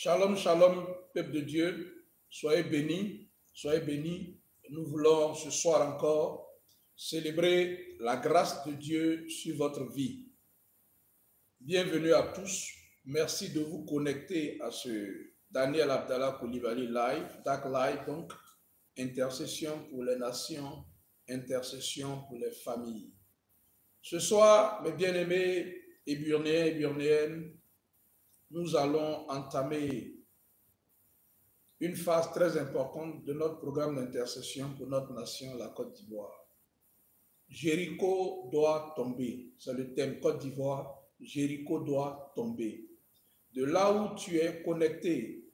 Shalom, shalom, peuple de Dieu, soyez bénis, soyez bénis. Nous voulons ce soir encore célébrer la grâce de Dieu sur votre vie. Bienvenue à tous, merci de vous connecter à ce Daniel Abdallah Coulibaly Live, DAC Live, donc intercession pour les nations, intercession pour les familles. Ce soir, mes bien-aimés Éburnéens et Éburnéennes, nous allons entamer une phase très importante de notre programme d'intercession pour notre nation, la Côte d'Ivoire. Jéricho doit tomber, c'est le thème Côte d'Ivoire, Jéricho doit tomber. De là où tu es connecté,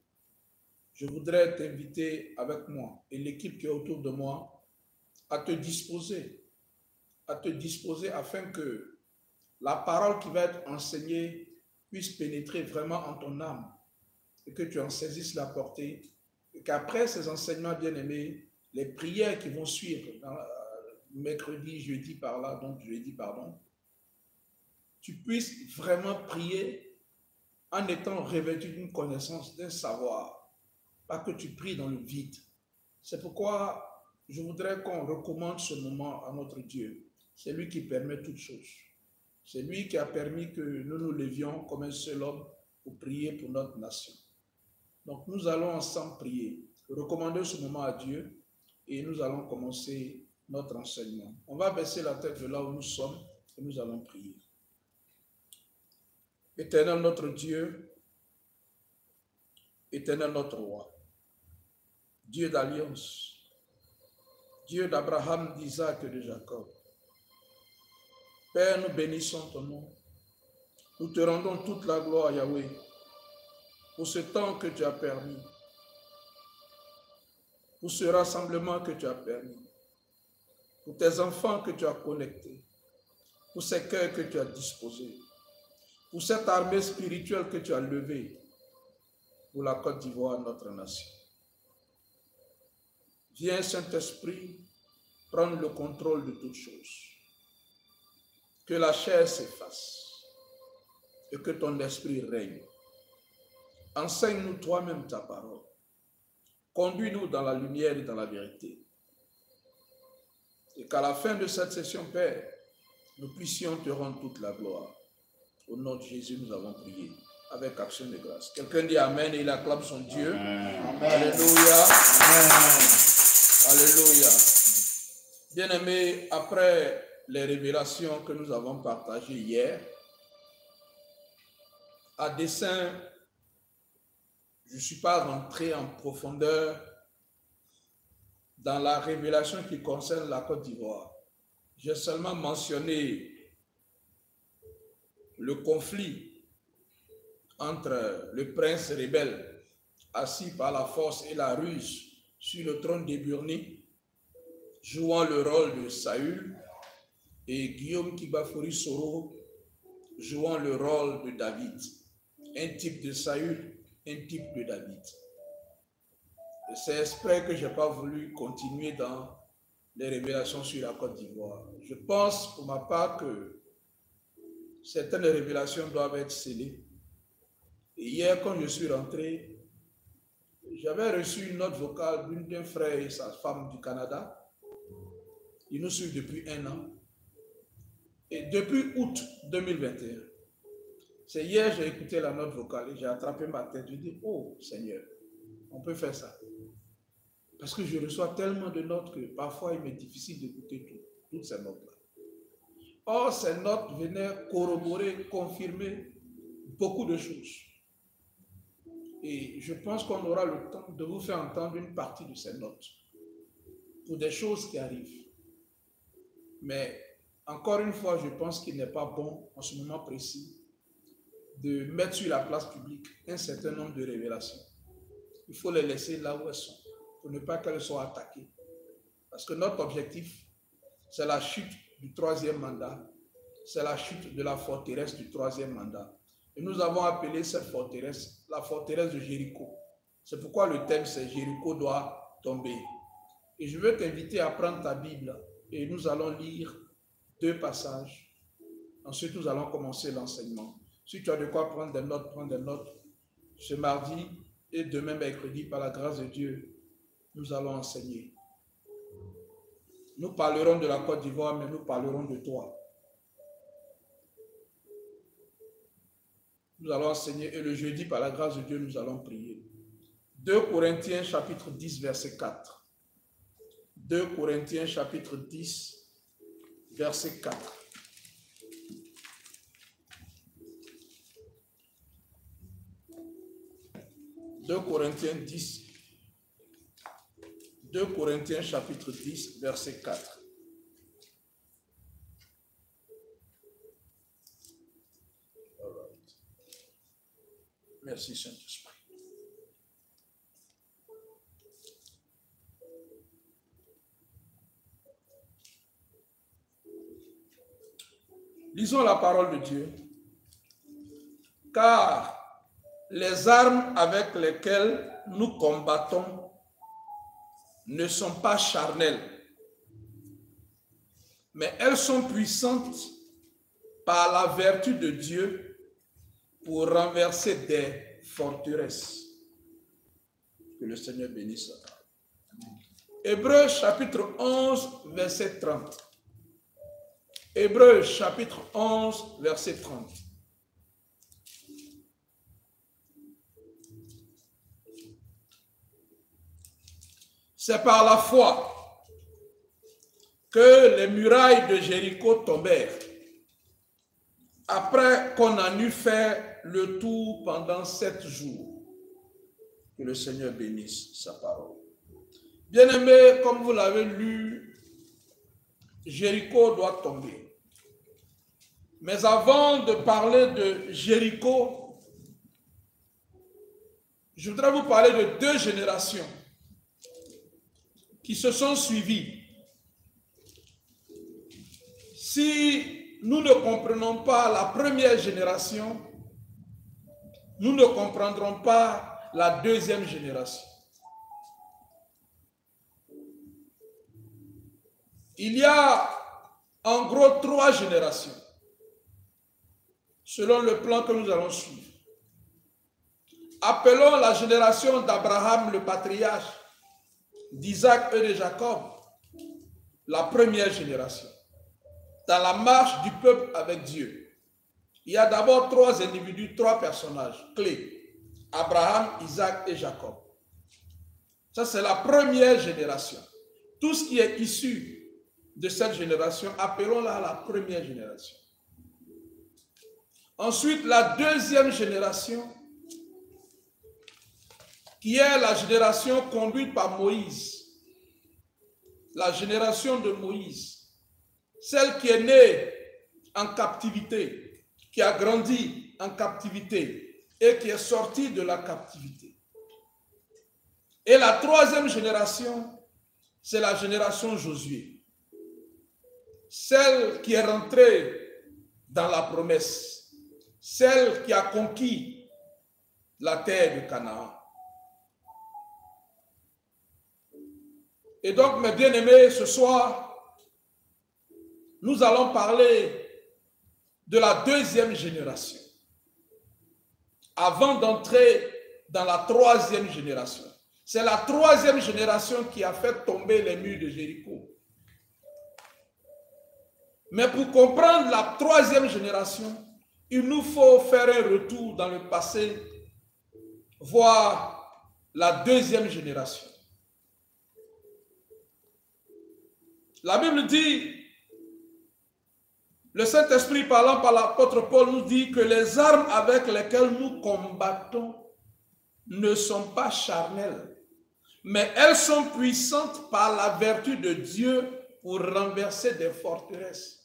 je voudrais t'inviter avec moi et l'équipe qui est autour de moi à te disposer afin que la parole qui va être enseignée puisse pénétrer vraiment en ton âme et que tu en saisisses la portée et qu'après ces enseignements bien-aimés, les prières qui vont suivre mercredi, jeudi par là, donc jeudi, pardon, tu puisses vraiment prier en étant revêtu d'une connaissance, d'un savoir, pas que tu pries dans le vide. C'est pourquoi je voudrais qu'on recommande ce moment à notre Dieu. C'est lui qui permet toutes choses. C'est lui qui a permis que nous nous levions comme un seul homme pour prier pour notre nation. Donc nous allons ensemble prier, recommander ce moment à Dieu et nous allons commencer notre enseignement. On va baisser la tête de là où nous sommes et nous allons prier. Éternel notre Dieu, éternel notre roi, Dieu d'alliance, Dieu d'Abraham, d'Isaac et de Jacob. Père, nous bénissons ton nom. Nous te rendons toute la gloire, Yahweh, pour ce temps que tu as permis, pour ce rassemblement que tu as permis, pour tes enfants que tu as connectés, pour ces cœurs que tu as disposés, pour cette armée spirituelle que tu as levée pour la Côte d'Ivoire, notre nation. Viens, Saint-Esprit, prendre le contrôle de toutes choses. Que la chair s'efface et que ton esprit règne. Enseigne-nous toi-même ta parole. Conduis-nous dans la lumière et dans la vérité. Et qu'à la fin de cette session, Père, nous puissions te rendre toute la gloire. Au nom de Jésus, nous avons prié avec action de grâce. Quelqu'un dit Amen et il acclame son Dieu. Amen. Alléluia. Amen. Alléluia. Bien-aimés, après les révélations que nous avons partagées hier, à dessein, je ne suis pas rentré en profondeur dans la révélation qui concerne la Côte d'Ivoire. J'ai seulement mentionné le conflit entre le prince rebelle assis par la force et la ruse sur le trône d'Éburnie, jouant le rôle de Saül, et Guillaume Kibafori Soro jouant le rôle de David. Un type de Saül, un type de David. Et c'est exprès que je n'ai pas voulu continuer dans les révélations sur la Côte d'Ivoire. Je pense pour ma part que certaines révélations doivent être scellées. Et hier, quand je suis rentré, j'avais reçu une note vocale d'un frère et sa femme du Canada. Ils nous suivent depuis 1 an. Et depuis août 2021, c'est hier que j'ai écouté la note vocale et j'ai attrapé ma tête. Je dis, oh Seigneur, on peut faire ça. Parce que je reçois tellement de notes que parfois il m'est difficile d'écouter toutes ces notes-là. Or, ces notes venaient corroborer, confirmer beaucoup de choses. Et je pense qu'on aura le temps de vous faire entendre une partie de ces notes pour des choses qui arrivent. Mais encore une fois, je pense qu'il n'est pas bon en ce moment précis de mettre sur la place publique un certain nombre de révélations. Il faut les laisser là où elles sont, pour ne pas qu'elles soient attaquées. Parce que notre objectif, c'est la chute du 3e mandat, c'est la chute de la forteresse du 3e mandat. Et nous avons appelé cette forteresse la forteresse de Jéricho. C'est pourquoi le thème, c'est Jéricho doit tomber. Et je veux t'inviter à prendre ta Bible et nous allons lire 2 passages. Ensuite, nous allons commencer l'enseignement. Si tu as de quoi prendre des notes, prends des notes. Ce mardi et demain mercredi, par la grâce de Dieu, nous allons enseigner. Nous parlerons de la Côte d'Ivoire, mais nous parlerons de toi. Nous allons enseigner et le jeudi, par la grâce de Dieu, nous allons prier. 2 Corinthiens chapitre 10, verset 4. 2 Corinthiens chapitre 10, verset 4. « 2 Corinthiens chapitre 10, verset 4. Merci Saint-Esprit. Lisons la parole de Dieu. Car les armes avec lesquelles nous combattons ne sont pas charnelles, mais elles sont puissantes par la vertu de Dieu pour renverser des forteresses. Que le Seigneur bénisse sa parole. Hébreux chapitre 11, verset 30. Hébreux chapitre 11, verset 30. C'est par la foi que les murailles de Jéricho tombèrent, après qu'on en eut fait le tour pendant 7 jours. Que le Seigneur bénisse sa parole. Bien-aimés, comme vous l'avez lu, Jéricho doit tomber. Mais avant de parler de Jéricho, je voudrais vous parler de 2 générations qui se sont suivies. Si nous ne comprenons pas la première génération, nous ne comprendrons pas la deuxième génération. Il y a en gros 3 générations, selon le plan que nous allons suivre. Appelons la génération d'Abraham, le patriarche, d'Isaac et de Jacob, la première génération. Dans la marche du peuple avec Dieu, il y a d'abord 3 individus, 3 personnages clés. Abraham, Isaac et Jacob. Ça, c'est la première génération. Tout ce qui est issu de cette génération, appelons-la la première génération. Ensuite, la deuxième génération, qui est la génération conduite par Moïse, la génération de Moïse, celle qui est née en captivité, qui a grandi en captivité et qui est sortie de la captivité. Et la troisième génération, c'est la génération Josué, celle qui est rentrée dans la promesse, celle qui a conquis la terre de Canaan. Et donc, mes bien-aimés, ce soir, nous allons parler de la deuxième génération, avant d'entrer dans la troisième génération. C'est la troisième génération qui a fait tomber les murs de Jéricho. Mais pour comprendre la troisième génération, il nous faut faire un retour dans le passé, voir la deuxième génération. La Bible dit, le Saint-Esprit parlant par l'apôtre Paul nous dit que les armes avec lesquelles nous combattons ne sont pas charnelles, mais elles sont puissantes par la vertu de Dieu pour renverser des forteresses.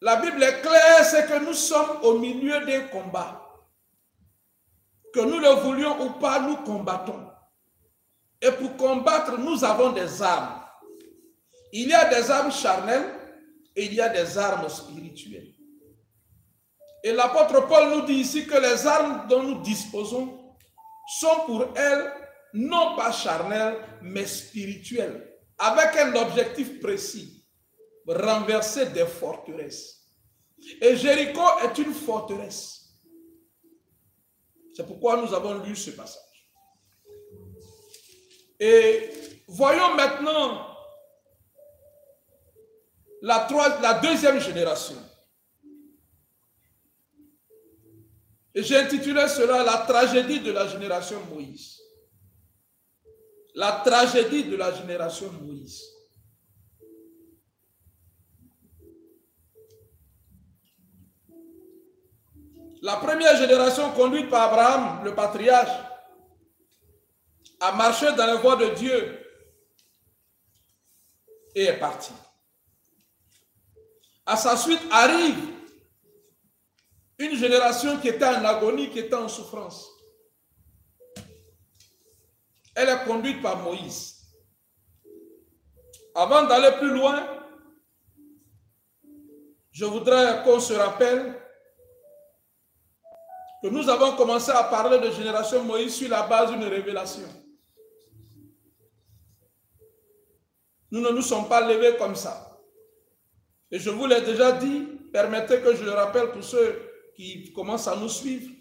La Bible est claire, c'est que nous sommes au milieu d'un combat. Que nous le voulions ou pas, nous combattons. Et pour combattre, nous avons des armes. Il y a des armes charnelles et il y a des armes spirituelles. Et l'apôtre Paul nous dit ici que les armes dont nous disposons sont pour elles non pas charnelles, mais spirituelles, avec un objectif précis, renverser des forteresses. Et Jéricho est une forteresse. C'est pourquoi nous avons lu ce passage. Et voyons maintenant la deuxième génération. Et j'ai intitulé cela la tragédie de la génération Moïse. La tragédie de la génération Moïse. La première génération conduite par Abraham, le patriarche, a marché dans la voie de Dieu et est parti. À sa suite arrive une génération qui était en agonie, qui était en souffrance. Elle est conduite par Moïse. Avant d'aller plus loin, je voudrais qu'on se rappelle que nous avons commencé à parler de génération Moïse sur la base d'une révélation. Nous ne nous sommes pas levés comme ça. Et je vous l'ai déjà dit, permettez que je le rappelle pour ceux qui commencent à nous suivre.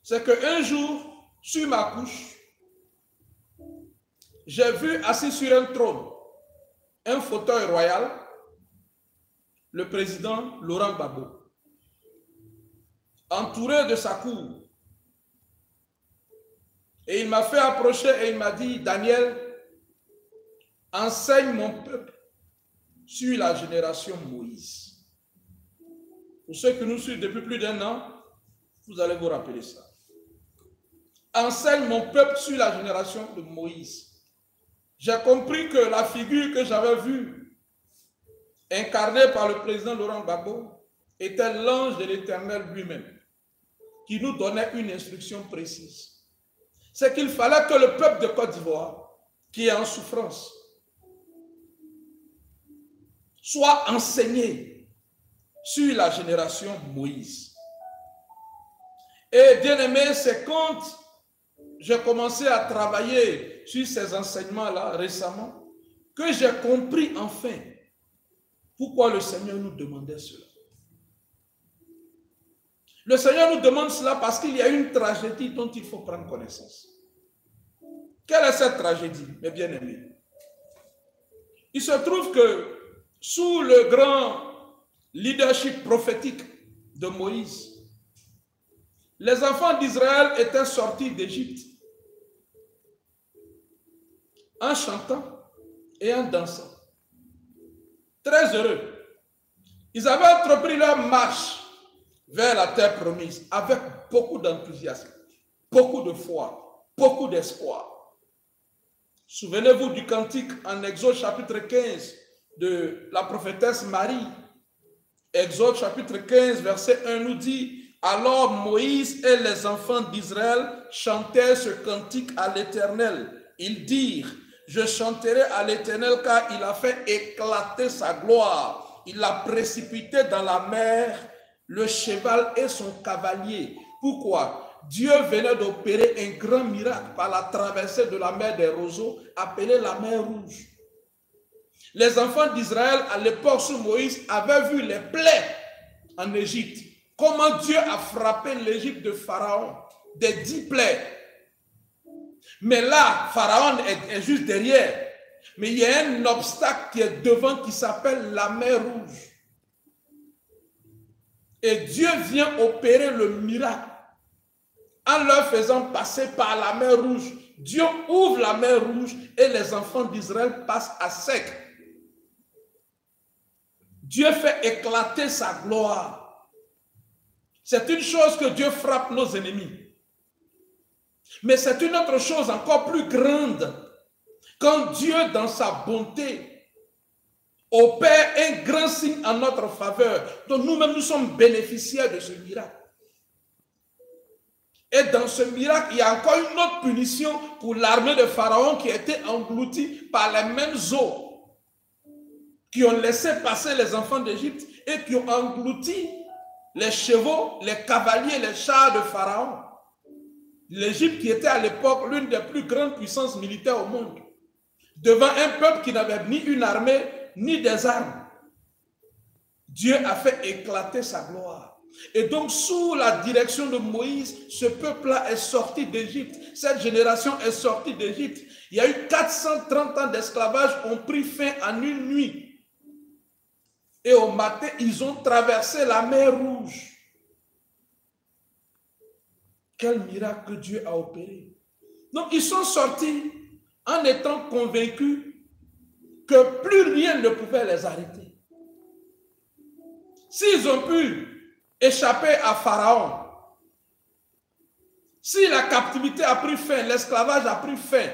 C'est qu'un jour, sur ma couche, j'ai vu assis sur un trône, un fauteuil royal, le président Laurent Gbagbo, entouré de sa cour. Et il m'a fait approcher et il m'a dit, Daniel, enseigne mon peuple sur la génération Moïse. Pour ceux qui nous suivent depuis plus d'1 an, vous allez vous rappeler ça. Enseigne mon peuple sur la génération de Moïse. J'ai compris que la figure que j'avais vue, incarnée par le président Laurent Gbagbo, était l'ange de l'Éternel lui-même, qui nous donnait une instruction précise. C'est qu'il fallait que le peuple de Côte d'Ivoire, qui est en souffrance, soit enseigné sur la génération Moïse. Et bien aimé, c'est quand j'ai commencé à travailler sur ces enseignements-là récemment que j'ai compris enfin pourquoi le Seigneur nous demandait cela. Le Seigneur nous demande cela parce qu'il y a une tragédie dont il faut prendre connaissance. Quelle est cette tragédie, mes bien-aimés? Il se trouve que sous le grand leadership prophétique de Moïse, les enfants d'Israël étaient sortis d'Égypte en chantant et en dansant. Très heureux. Ils avaient entrepris leur marche vers la terre promise avec beaucoup d'enthousiasme, beaucoup de foi, beaucoup d'espoir. Souvenez-vous du cantique en Exode chapitre 15 de la prophétesse Marie. Exode chapitre 15 verset 1 nous dit: alors Moïse et les enfants d'Israël chantaient ce cantique à l'Éternel. Ils dirent: je chanterai à l'Éternel car il a fait éclater sa gloire. Il a précipité dans la mer le cheval et son cavalier. Pourquoi? Dieu venait d'opérer un grand miracle par la traversée de la mer des roseaux, appelée la mer Rouge. Les enfants d'Israël, à l'époque sous Moïse, avaient vu les plaies en Égypte. Comment Dieu a frappé l'Égypte de Pharaon, des 10 plaies. Mais là, Pharaon est juste derrière. Mais il y a un obstacle qui est devant qui s'appelle la mer Rouge. Et Dieu vient opérer le miracle en leur faisant passer par la mer Rouge. Dieu ouvre la mer Rouge et les enfants d'Israël passent à sec. Dieu fait éclater sa gloire. C'est une chose que Dieu frappe nos ennemis. Mais c'est une autre chose encore plus grande. Quand Dieu, dans sa bonté, opère un grand signe en notre faveur, donc nous-mêmes nous sommes bénéficiaires de ce miracle. Et dans ce miracle, il y a encore une autre punition pour l'armée de Pharaon qui a été engloutie par les mêmes eaux qui ont laissé passer les enfants d'Égypte et qui ont englouti les chevaux, les cavaliers, les chars de Pharaon. L'Égypte qui était à l'époque l'une des plus grandes puissances militaires au monde, devant un peuple qui n'avait ni une armée, ni des armes. Dieu a fait éclater sa gloire. Et donc, sous la direction de Moïse, ce peuple-là est sorti d'Égypte. Cette génération est sortie d'Égypte. Il y a eu 430 ans d'esclavage, ont pris fin en une nuit. Et au matin, ils ont traversé la mer Rouge. Quel miracle que Dieu a opéré. Donc, ils sont sortis en étant convaincus que plus rien ne pouvait les arrêter. S'ils ont pu échapper à Pharaon, si la captivité a pris fin, l'esclavage a pris fin,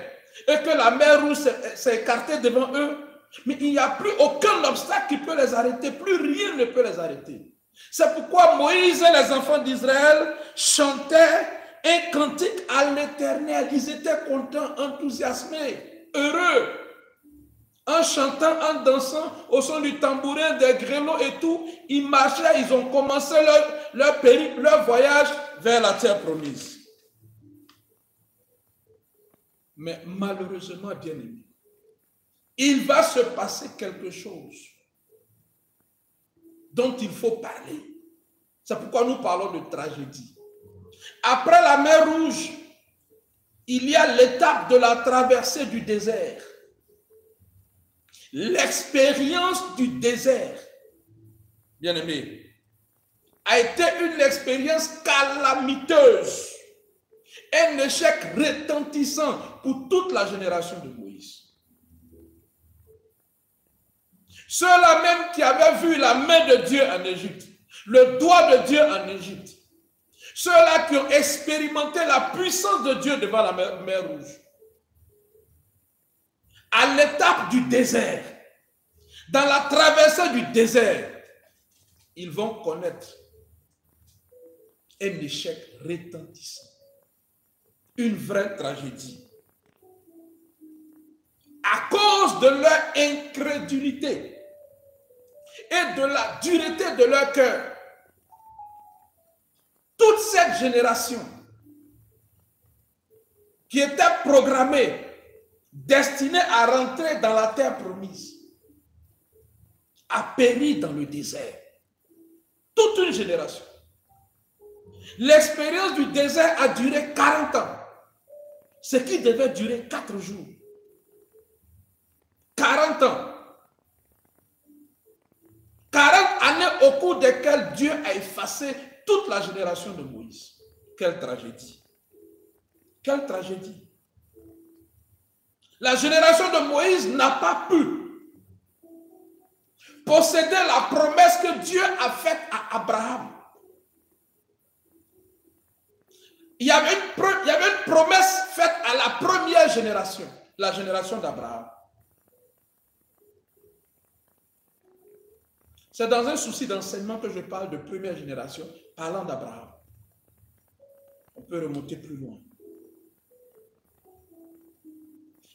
et que la mer Rouge s'est écartée devant eux, mais il n'y a plus aucun obstacle qui peut les arrêter, plus rien ne peut les arrêter. C'est pourquoi Moïse et les enfants d'Israël chantaient un cantique à l'Éternel. Ils étaient contents, enthousiasmés, heureux, en chantant, en dansant, au son du tambourin, des grelots et tout. Ils marchaient, ils ont commencé leur périple, leur voyage vers la terre promise. Mais malheureusement, bien aimé, il va se passer quelque chose dont il faut parler. C'est pourquoi nous parlons de tragédie. Après la mer Rouge, il y a l'étape de la traversée du désert. L'expérience du désert, bien aimé, a été une expérience calamiteuse, un échec retentissant pour toute la génération de Moïse. Ceux-là même qui avaient vu la main de Dieu en Égypte, le doigt de Dieu en Égypte, ceux-là qui ont expérimenté la puissance de Dieu devant la mer Rouge, à l'étape du désert, dans la traversée du désert, ils vont connaître un échec retentissant, une vraie tragédie, à cause de leur incrédulité et de la dureté de leur cœur. Toute cette génération qui était programmée, destinée à rentrer dans la terre promise, a péri dans le désert. Toute une génération. L'expérience du désert a duré 40 ans, ce qui devait durer 4 jours. 40 ans. 40 années au cours desquelles Dieu a effacé toute la génération de Moïse. Quelle tragédie. Quelle tragédie. La génération de Moïse n'a pas pu posséder la promesse que Dieu a faite à Abraham. Il y avait une promesse faite à la première génération, la génération d'Abraham. C'est dans un souci d'enseignement que je parle de première génération, parlant d'Abraham. On peut remonter plus loin.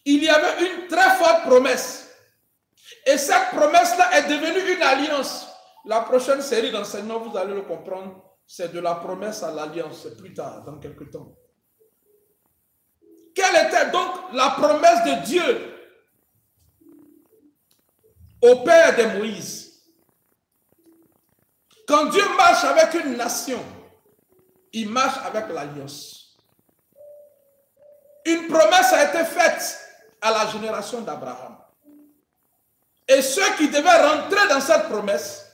Il y avait une très forte promesse. Et cette promesse-là est devenue une alliance. La prochaine série d'enseignements, vous allez le comprendre, c'est de la promesse à l'alliance. C'est plus tard, dans quelques temps. Quelle était donc la promesse de Dieu au père de Moïse? Quand Dieu marche avec une nation, il marche avec l'alliance. Une promesse a été faite à la génération d'Abraham. Et ceux qui devaient rentrer dans cette promesse,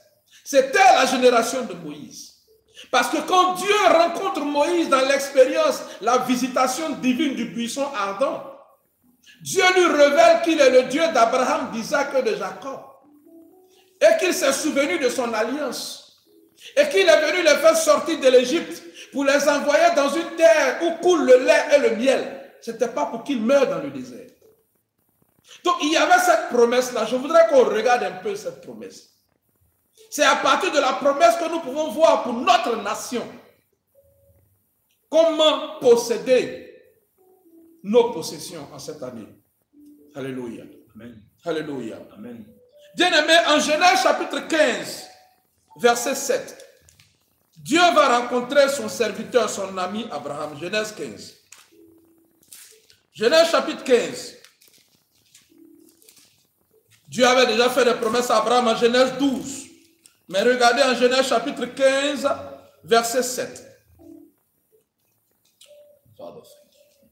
c'était la génération de Moïse. Parce que quand Dieu rencontre Moïse dans l'expérience, la visitation divine du buisson ardent, Dieu lui révèle qu'il est le Dieu d'Abraham, d'Isaac et de Jacob. Et qu'il s'est souvenu de son alliance. Et qu'il est venu les faire sortir de l'Égypte pour les envoyer dans une terre où coule le lait et le miel. Ce n'était pas pour qu'ils meurent dans le désert. Donc il y avait cette promesse-là. Je voudrais qu'on regarde un peu cette promesse. C'est à partir de la promesse que nous pouvons voir pour notre nation comment posséder nos possessions en cette année. Alléluia. Amen. Alléluia. Amen. Bien-aimé, en Genèse chapitre 15, verset 7, Dieu va rencontrer son serviteur, son ami Abraham. Genèse 15. Genèse chapitre 15. Dieu avait déjà fait des promesses à Abraham en Genèse 12. Mais regardez en Genèse chapitre 15, verset 7.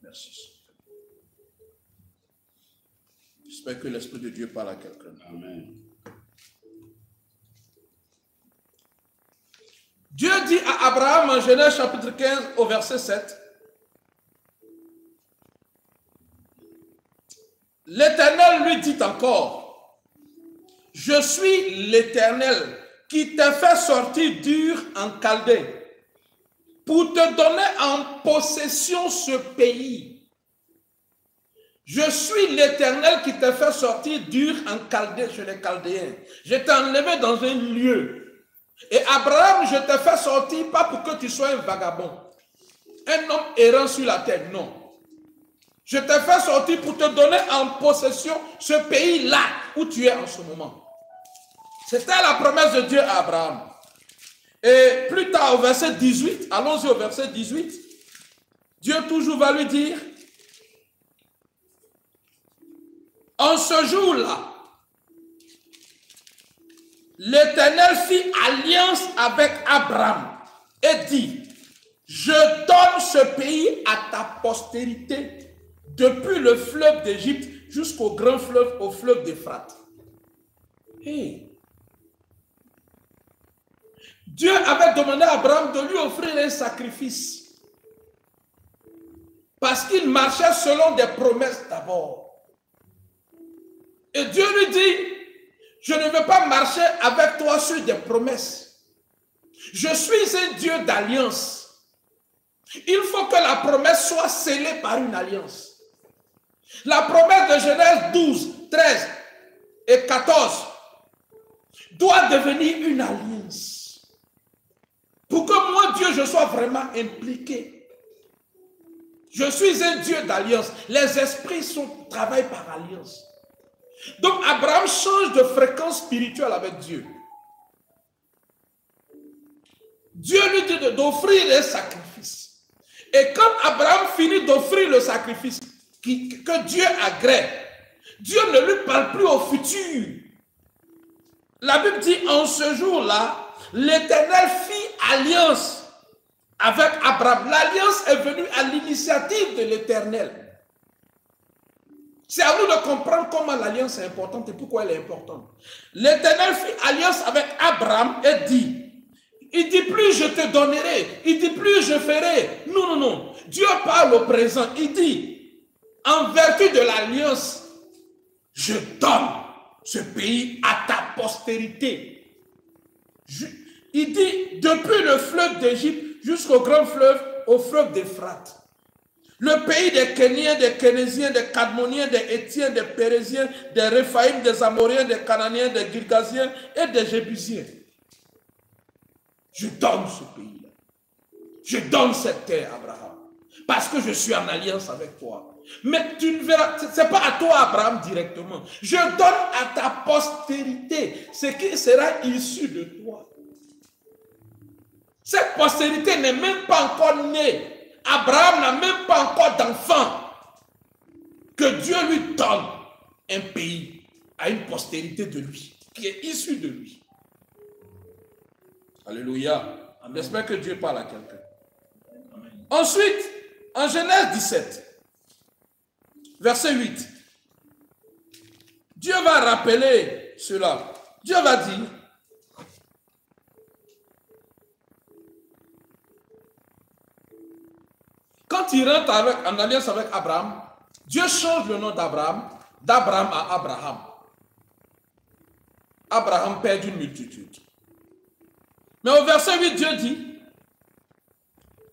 Merci. J'espère que l'Esprit de Dieu parle à quelqu'un. Amen. Dieu dit à Abraham en Genèse chapitre 15 au verset 7, l'Éternel lui dit encore, je suis l'Éternel qui t'a fait sortir d'Ur en Chaldée pour te donner en possession ce pays. Je suis l'Éternel qui t'a fait sortir d'Ur en Chaldée chez les Chaldéens. Je t'ai enlevé dans un lieu. Et Abraham, je t'ai fait sortir pas pour que tu sois un vagabond, un homme errant sur la terre, non. Je t'ai fait sortir pour te donner en possession ce pays-là où tu es en ce moment. C'était la promesse de Dieu à Abraham. Et plus tard au verset 18, allons-y au verset 18, Dieu toujours va lui dire, en ce jour-là, l'Éternel fit alliance avec Abraham et dit, je donne ce pays à ta postérité depuis le fleuve d'Égypte jusqu'au grand fleuve, au fleuve d'Euphrate. Hey. Dieu avait demandé à Abraham de lui offrir un sacrifice parce qu'il marchait selon des promesses d'abord. Et Dieu lui dit, je ne veux pas marcher avec toi sur des promesses. Je suis un Dieu d'alliance. Il faut que la promesse soit scellée par une alliance. La promesse de Genèse 12, 13 et 14 doit devenir une alliance. Pour que moi, Dieu, je sois vraiment impliqué. Je suis un Dieu d'alliance. Les esprits travaillent par alliance. Donc Abraham change de fréquence spirituelle avec Dieu. Dieu lui dit d'offrir un sacrifice. Et quand Abraham finit d'offrir le sacrifice que Dieu agrée, Dieu ne lui parle plus au futur. La Bible dit, en ce jour-là, l'Éternel fit alliance avec Abraham. L'alliance est venue à l'initiative de l'Éternel. C'est à nous de comprendre comment l'alliance est importante et pourquoi elle est importante. L'Éternel fit alliance avec Abraham et dit, il dit plus je te donnerai, il dit plus je ferai. Non, non, non. Dieu parle au présent. Il dit, en vertu de l'alliance, je donne ce pays à ta postérité. Il dit, depuis le fleuve d'Égypte jusqu'au grand fleuve, au fleuve d'Euphrate. Le pays des Kéniens, des Kénésiens, des Cadmoniens, des Hétiens, des Pérésiens, des Réphaïm, des Amoriens, des Cananéens, des Girgasiens et des Jébusiens. Je donne ce pays-là. Je donne cette terre, Abraham, parce que je suis en alliance avec toi. Mais tu ne verras, ce n'est pas à toi, Abraham, directement. Je donne à ta postérité ce qui sera issu de toi. Cette postérité n'est même pas encore née. Abraham n'a même pas encore d'enfant. Que Dieu lui donne un pays à une postérité de lui, qui est issue de lui. Alléluia. J'espère que Dieu parle à quelqu'un. Ensuite, en Genèse 17, verset 8, Dieu va rappeler cela. Dieu va dire, quand il rentre en alliance avec Abraham, Dieu change le nom d'Abraham à Abraham. Abraham perd une multitude. Mais au verset 8, Dieu dit,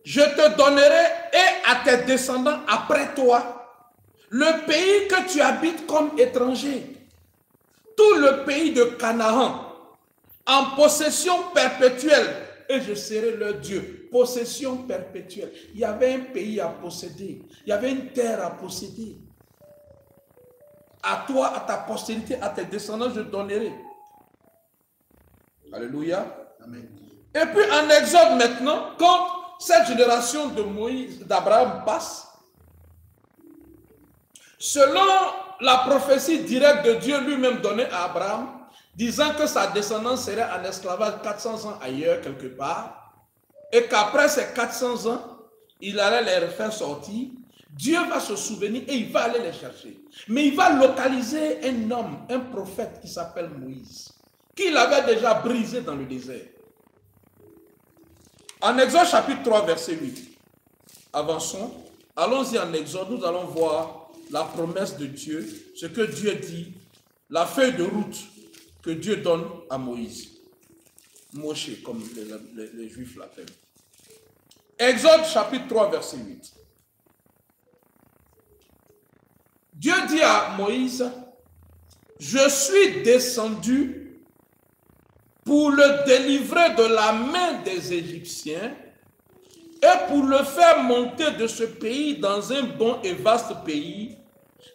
je te donnerai et à tes descendants après toi le pays que tu habites comme étranger, tout le pays de Canaan, en possession perpétuelle, et je serai leur Dieu. Possession perpétuelle. Il y avait un pays à posséder. Il y avait une terre à posséder. À toi, à ta postérité, à tes descendants, je donnerai. Alléluia. Amen. Et puis en Exode maintenant, quand cette génération de Moïse, d'Abraham passe, selon la prophétie directe de Dieu lui-même donnée à Abraham, disant que sa descendance serait en esclavage 400 ans ailleurs, quelque part, et qu'après ces 400 ans, il allait les refaire sortir, Dieu va se souvenir et il va aller les chercher. Mais il va localiser un homme, un prophète qui s'appelle Moïse, qu'il avait déjà brisé dans le désert. En Exode chapitre 3, verset 8, avançons. Allons-y en Exode, nous allons voir la promesse de Dieu, ce que Dieu dit, la feuille de route que Dieu donne à Moïse. Moshe, comme les Juifs l'appellent. Exode chapitre 3, verset 8. Dieu dit à Moïse, je suis descendu pour le délivrer de la main des Égyptiens et pour le faire monter de ce pays dans un bon et vaste pays,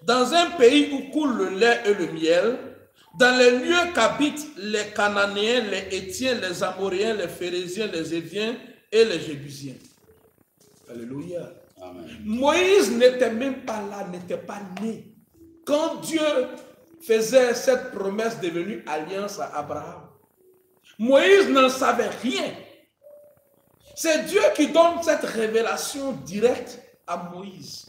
dans un pays où coule le lait et le miel, dans les lieux qu'habitent les Cananéens, les Hétiens, les Amoréens, les Phérésiens, les Éviens et les Jébusiens. Alléluia. Amen. Moïse n'était même pas là, n'était pas né. Quand Dieu faisait cette promesse devenue alliance à Abraham, Moïse n'en savait rien. C'est Dieu qui donne cette révélation directe à Moïse.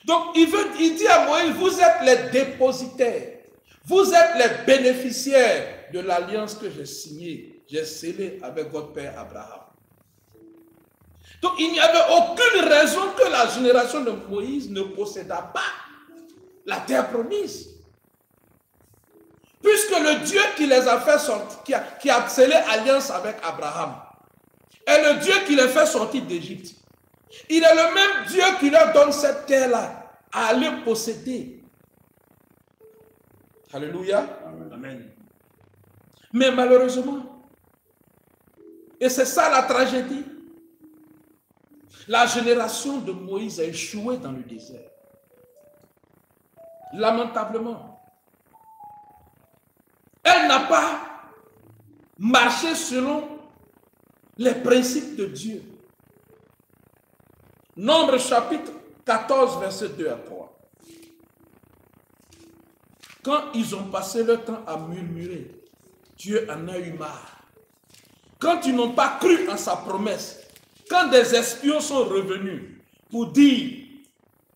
Donc il dit à Moïse, vous êtes les dépositaires, vous êtes les bénéficiaires de l'alliance que j'ai signée, j'ai scellée avec votre père Abraham. Donc il n'y avait aucune raison que la génération de Moïse ne possédât pas la terre promise. Puisque le Dieu qui les a fait sortir, qui a scellé alliance avec Abraham, est le Dieu qui les fait sortir d'Égypte. Il est le même Dieu qui leur donne cette terre-là à aller posséder. Alléluia. Amen. Mais malheureusement, et c'est ça la tragédie, la génération de Moïse a échoué dans le désert. Lamentablement. Elle n'a pas marché selon les principes de Dieu. Nombre chapitre 14, verset 2 à 3. Quand ils ont passé leur temps à murmurer, Dieu en a eu marre. Quand ils n'ont pas cru en sa promesse, quand des espions sont revenus pour dire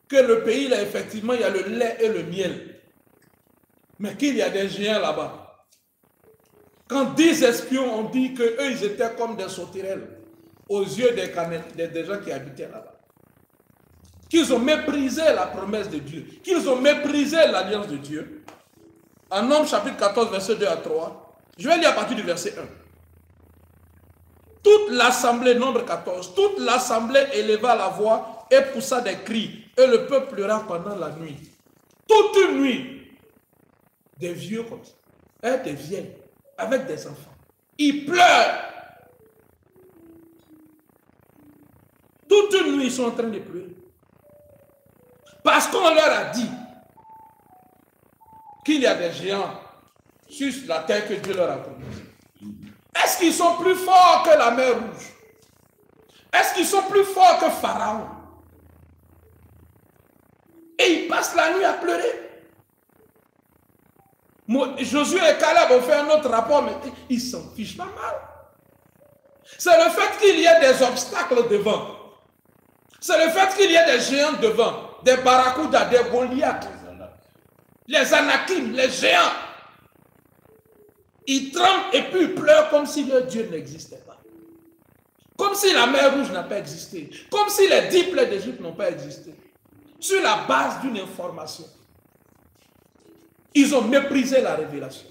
que le pays, là, effectivement, il y a le lait et le miel, mais qu'il y a des géants là-bas. Quand 10 espions ont dit qu'eux, ils étaient comme des sauterelles aux yeux des gens qui habitaient là-bas. Qu'ils ont méprisé la promesse de Dieu, qu'ils ont méprisé l'alliance de Dieu. En Nombre chapitre 14, verset 2 à 3, je vais lire à partir du verset 1. Toute l'assemblée, Nombre 14, toute l'assemblée éleva la voix et poussa des cris, et le peuple pleura pendant la nuit. Toute une nuit, des vieux comme ça, et des vieilles, avec des enfants. Ils pleurent. Toute une nuit, ils sont en train de pleurer. Parce qu'on leur a dit qu'il y a des géants sur la terre que Dieu leur a promis. Est-ce qu'ils sont plus forts que la mer Rouge? Est-ce qu'ils sont plus forts que Pharaon? Et ils passent la nuit à pleurer. Josué et Caleb ont fait un autre rapport, mais ils s'en fichent pas mal. C'est le fait qu'il y ait des obstacles devant. C'est le fait qu'il y ait des géants devant, des barracudas, des Goliaths, les Anakim, les géants. Ils tremblent et puis ils pleurent comme si leur Dieu n'existait pas. Comme si la mer Rouge n'a pas existé. Comme si les 10 plaies d'Égypte n'ont pas existé. Sur la base d'une information. Ils ont méprisé la révélation.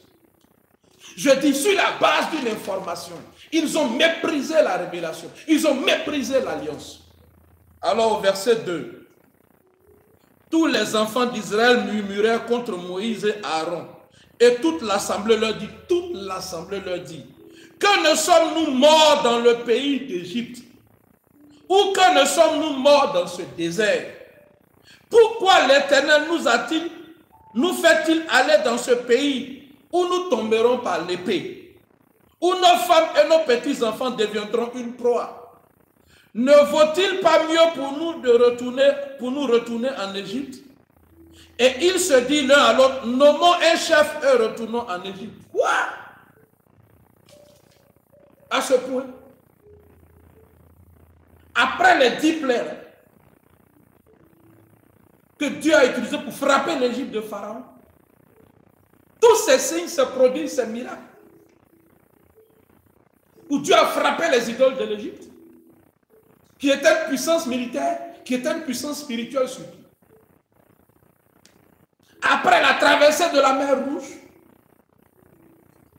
Je dis sur la base d'une information. Ils ont méprisé la révélation. Ils ont méprisé l'alliance. Alors au verset 2. Tous les enfants d'Israël murmurèrent contre Moïse et Aaron. Et toute l'assemblée leur dit, que ne sommes-nous morts dans le pays d'Égypte? Ou que ne sommes-nous morts dans ce désert? Pourquoi l'Éternel nous fait-il aller dans ce pays où nous tomberons par l'épée, où nos femmes et nos petits-enfants deviendront une proie? Ne vaut-il pas mieux pour nous retourner en Égypte? Et ils se disent l'un à l'autre, nommons un chef et retournons en Égypte. Quoi? À ce point. après les 10 plaies que Dieu a utilisées pour frapper l'Égypte de Pharaon, tous ces signes se produisent, ces miracles, où Dieu a frappé les idoles de l'Égypte, qui était une puissance militaire, qui était une puissance spirituelle surtout. Après la traversée de la mer Rouge,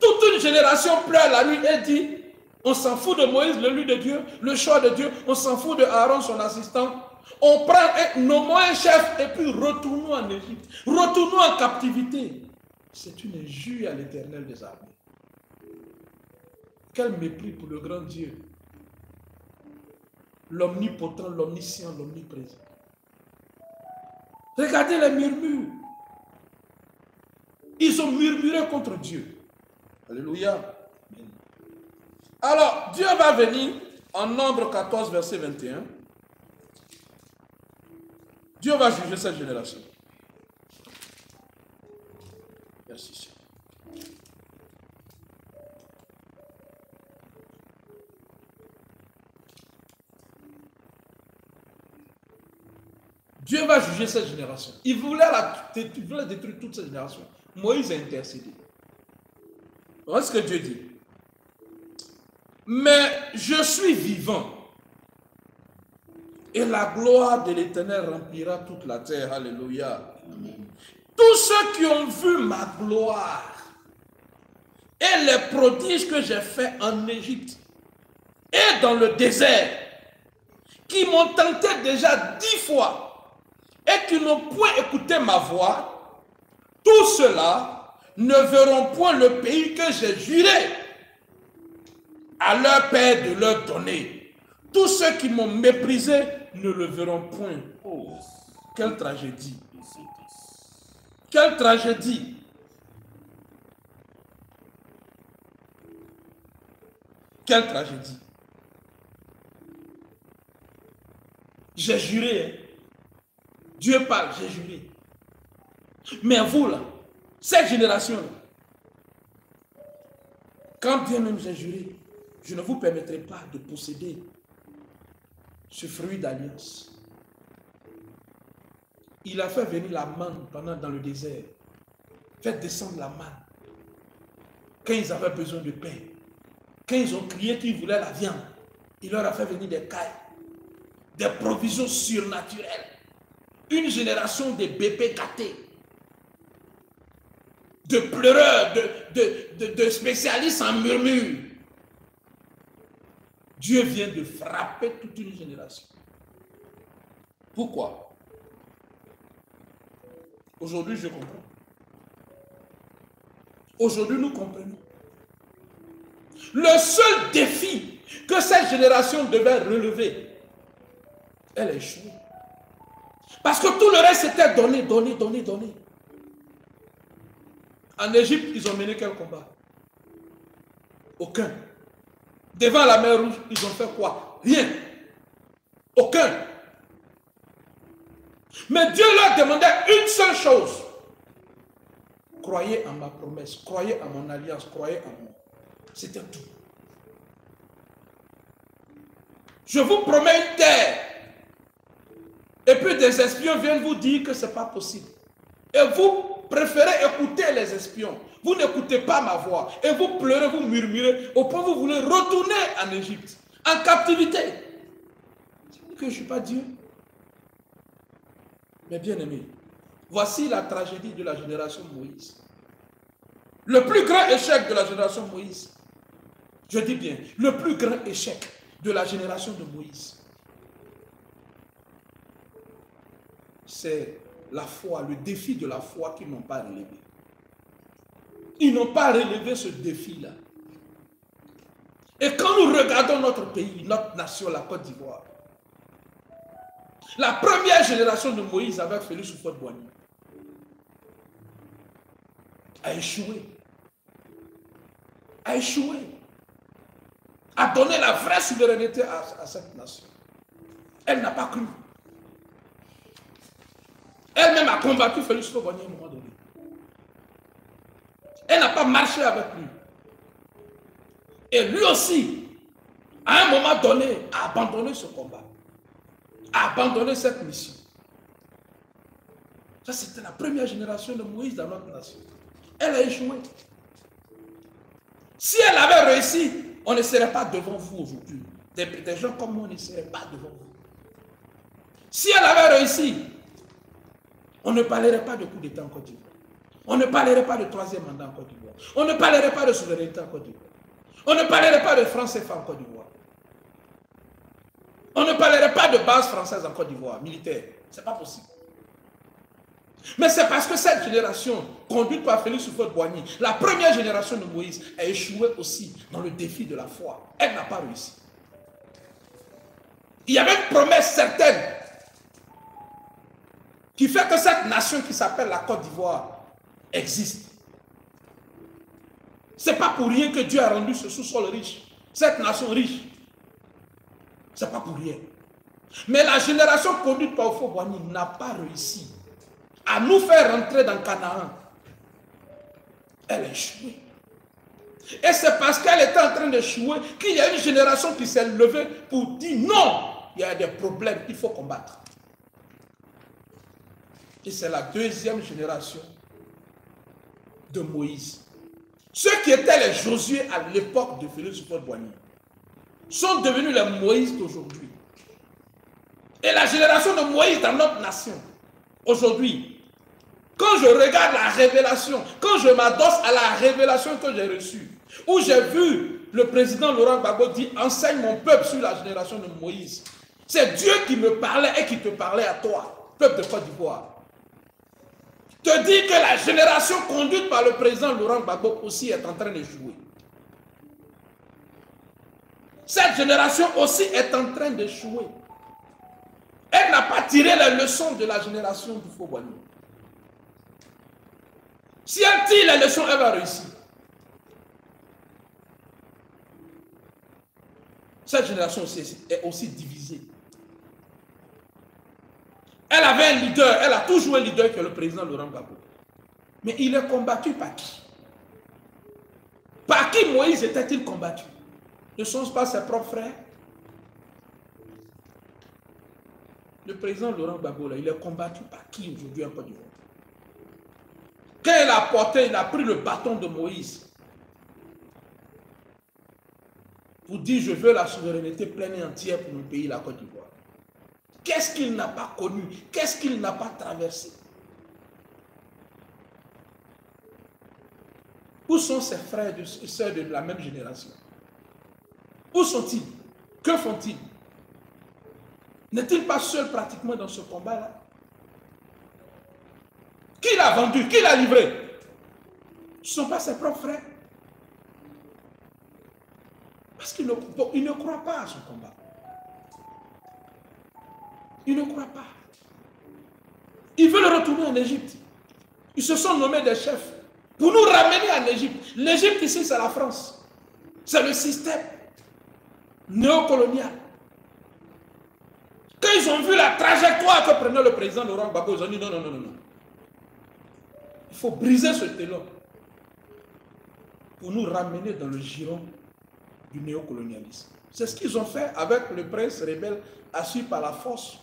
toute une génération pleure la nuit et dit, on s'en fout de Moïse, l'élu de Dieu, le choix de Dieu, on s'en fout de Aaron, son assistant. On prend nommons un chef et puis retournons en Égypte, retournons en captivité. C'est une injure à l'Éternel des armées. Quel mépris pour le grand Dieu, l'omnipotent, l'omniscient, l'omniprésent. Regardez les murmures. Ils ont murmuré contre Dieu. Alléluia. Alors, Dieu va venir en Nombre 14, verset 21. Dieu va juger cette génération. Merci. Dieu va juger cette génération. Il voulait détruire toute cette génération. Moïse a intercédé. Voilà ce que Dieu dit. Mais je suis vivant. Et la gloire de l'Éternel remplira toute la terre. Alléluia. Amen. Tous ceux qui ont vu ma gloire et les prodiges que j'ai faits en Égypte et dans le désert, qui m'ont tenté déjà 10 fois et qui n'ont point écouté ma voix, tous ceux-là ne verront point le pays que j'ai juré à leur père de leur donner. Tous ceux qui m'ont méprisé ne le verront point. Oh, quelle tragédie! Quelle tragédie! Quelle tragédie! J'ai juré, hein. Dieu parle, j'ai juré. Mais vous là, cette génération-là, quand bien même j'ai juré, je ne vous permettrai pas de posséder ce fruit d'alliance. Il a fait venir la manne dans le désert. Fait descendre la manne. Quand ils avaient besoin de pain. Quand ils ont crié qu'ils voulaient la viande, il leur a fait venir des cailles. Des provisions surnaturelles. Une génération de bébés gâtés. De pleureurs, de spécialistes en murmure. Dieu vient de frapper toute une génération. Pourquoi? Aujourd'hui, je comprends. Aujourd'hui, nous comprenons. Le seul défi que cette génération devait relever, elle a échoué. Parce que tout le reste était donné, donné, donné, donné. En Égypte, ils ont mené quel combat? Aucun. Devant la mer Rouge, ils ont fait quoi? Rien. Aucun. Mais Dieu leur demandait une seule chose. Croyez en ma promesse, croyez en mon alliance, croyez en moi. C'était tout. Je vous promets une terre. Et puis des espions viennent vous dire que ce n'est pas possible. Et vous préférez écouter les espions. Vous n'écoutez pas ma voix. Et vous pleurez, vous murmurez. Au point où vous voulez retourner en Égypte. En captivité. C'est que je ne suis pas Dieu. Mais bien aimé, voici la tragédie de la génération Moïse. Le plus grand échec de la génération Moïse. Je dis bien, le plus grand échec de la génération de Moïse. C'est la foi, le défi de la foi qu'ils n'ont pas relevé. Ils n'ont pas relevé ce défi-là. Et quand nous regardons notre pays, notre nation, la Côte d'Ivoire, la première génération de Moïse avec Félix Houphouët-Boigny a échoué. A échoué. A donné la vraie souveraineté à cette nation. Elle n'a pas cru. Elle-même a combattu Félix Houphouët-Boigny à un moment donné. Elle n'a pas marché avec lui. Et lui aussi à un moment donné, a abandonné ce combat, a abandonné cette mission. Ça, c'était la première génération de Moïse dans notre nation. Elle a échoué. Si elle avait réussi, on ne serait pas devant vous aujourd'hui. Des gens comme moi ne seraient pas devant vous. Si elle avait réussi, on ne parlerait pas de coup d'État en Côte d'Ivoire. On ne parlerait pas de troisième mandat en Côte d'Ivoire. On ne parlerait pas de souveraineté en Côte d'Ivoire. On ne parlerait pas de franc CFA en Côte d'Ivoire. On ne parlerait pas de base française en Côte d'Ivoire, militaire. Ce n'est pas possible. Mais c'est parce que cette génération, conduite par Félix Houphouët-Boigny, la première génération de Moïse, a échoué aussi dans le défi de la foi. Elle n'a pas réussi. Il y avait une promesse certaine qui fait que cette nation qui s'appelle la Côte d'Ivoire existe. Ce n'est pas pour rien que Dieu a rendu ce sous-sol riche, cette nation riche. Ce n'est pas pour rien. Mais la génération conduite par Houphouët-Boigny n'a pas réussi à nous faire rentrer dans Canaan. Elle a échoué. Et c'est parce qu'elle était en train d'échouer qu'il y a une génération qui s'est levée pour dire non, il y a des problèmes, il faut combattre. Et c'est la deuxième génération de Moïse. Ceux qui étaient les Josué à l'époque de Félix Houphouët-Boigny sont devenus les Moïse d'aujourd'hui. Et la génération de Moïse dans notre nation, aujourd'hui, quand je regarde la révélation, quand je m'adosse à la révélation que j'ai reçue, où j'ai vu le président Laurent Gbagbo dire « Enseigne mon peuple sur la génération de Moïse », c'est Dieu qui me parlait et qui te parlait à toi, peuple de Côte d'Ivoire. Te dit que la génération conduite par le président Laurent Gbagbo aussi est en train de jouer. Cette génération aussi est en train de jouer. Elle n'a pas tiré les leçons de la génération du Houphouët-Boigny. Si elle tire les leçons, elle va réussir. Cette génération est aussi divisée. Elle avait un leader, elle a toujours un leader qui est le président Laurent Gbagbo. Mais il est combattu par qui? Par qui Moïse était-il combattu? Ne sont-ce pas ses propres frères? Le président Laurent Gbagbo, là, il est combattu par qui aujourd'hui en Côte d'Ivoire? Quand il a porté, il a pris le bâton de Moïse pour dire je veux la souveraineté pleine et entière pour mon pays, la Côte d'Ivoire. Qu'est-ce qu'il n'a pas connu? Qu'est-ce qu'il n'a pas traversé? Où sont ses frères et sœurs de la même génération? Où sont-ils? Que font-ils? N'est-il pas seul pratiquement dans ce combat-là? Qui l'a vendu? Qui l'a livré? Ce ne sont pas ses propres frères. Parce qu'il ne croit pas à ce combat. Il ne croit pas. Ils veulent retourner en Égypte. Ils se sont nommés des chefs pour nous ramener en Égypte. L'Égypte ici, c'est la France. C'est le système néocolonial. Quand ils ont vu la trajectoire que prenait le président Laurent Gbagbo, ils ont dit non, non, non, non. Il faut briser ce télo pour nous ramener dans le giron du néocolonialisme. C'est ce qu'ils ont fait avec le prince rebelle assis par la force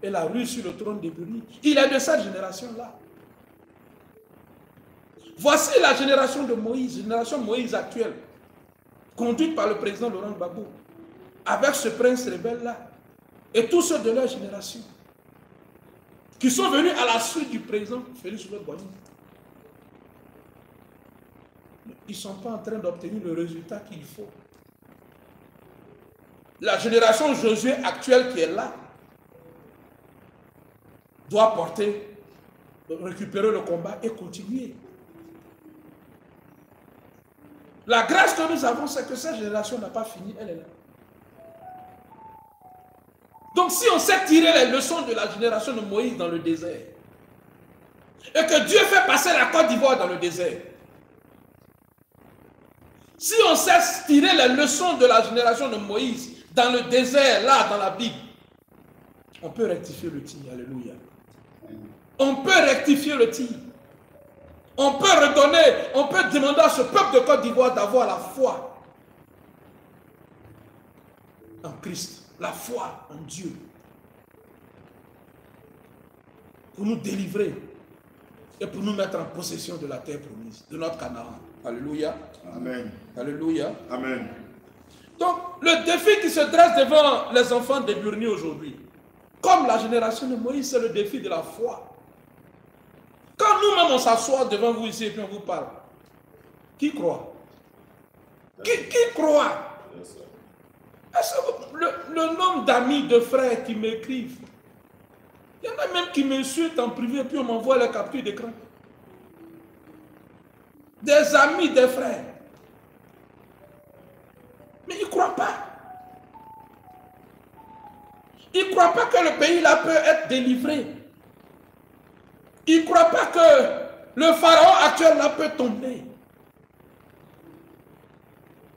et la rue sur le trône de Burni. Il est de cette génération-là. Voici la génération de Moïse, génération Moïse actuelle, conduite par le président Laurent Gbagbo, avec ce prince rebelle-là, et tous ceux de leur génération, qui sont venus à la suite du président Félix Houphouët-Boigny. Ils ne sont pas en train d'obtenir le résultat qu'il faut. La génération Josué actuelle qui est là doit récupérer le combat et continuer. La grâce que nous avons, c'est que cette génération n'a pas fini, elle est là. Donc si on sait tirer les leçons de la génération de Moïse dans le désert, et que Dieu fait passer la Côte d'Ivoire dans le désert, si on sait tirer les leçons de la génération de Moïse dans le désert, là, dans la Bible, on peut rectifier le tir. Alléluia. On peut rectifier le tir. On peut redonner, on peut demander à ce peuple de Côte d'Ivoire d'avoir la foi. en Christ, la foi en Dieu, pour nous délivrer et pour nous mettre en possession de la terre promise, de notre Canaan. Alléluia. Amen. Alléluia. Amen. Donc, le défi qui se dresse devant les enfants de Burni aujourd'hui, comme la génération de Moïse, c'est le défi de la foi. Quand nous-mêmes on s'assoit devant vous ici et puis on vous parle, qui croit? Qui croit? Est-ce que le nombre d'amis, de frères qui m'écrivent, il y en a même qui m'insultent en privé et puis on m'envoie la capture d'écran. Des amis, des frères. Mais ils ne croient pas. Ils ne croient pas que le pays là peut être délivré. Ils ne croient pas que le pharaon actuel là peut tomber.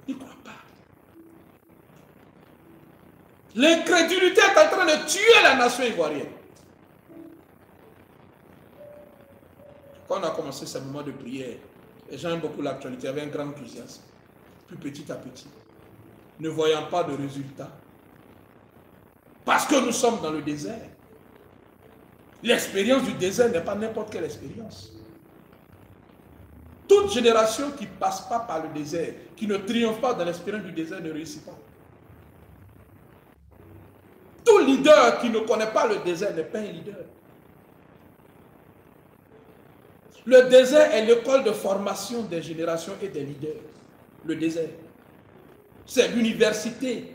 Ils ne croient pas. L'incrédulité est en train de tuer la nation ivoirienne. Quand on a commencé ce moment de prière, les gens aiment beaucoup l'actualité avec un grand enthousiasme. Puis petit à petit, ne voyant pas de résultat, parce que nous sommes dans le désert. L'expérience du désert n'est pas n'importe quelle expérience. Toute génération qui ne passe pas par le désert, qui ne triomphe pas dans l'expérience du désert, ne réussit pas. Tout leader qui ne connaît pas le désert n'est pas un leader. Le désert est l'école de formation des générations et des leaders. Le désert. C'est l'université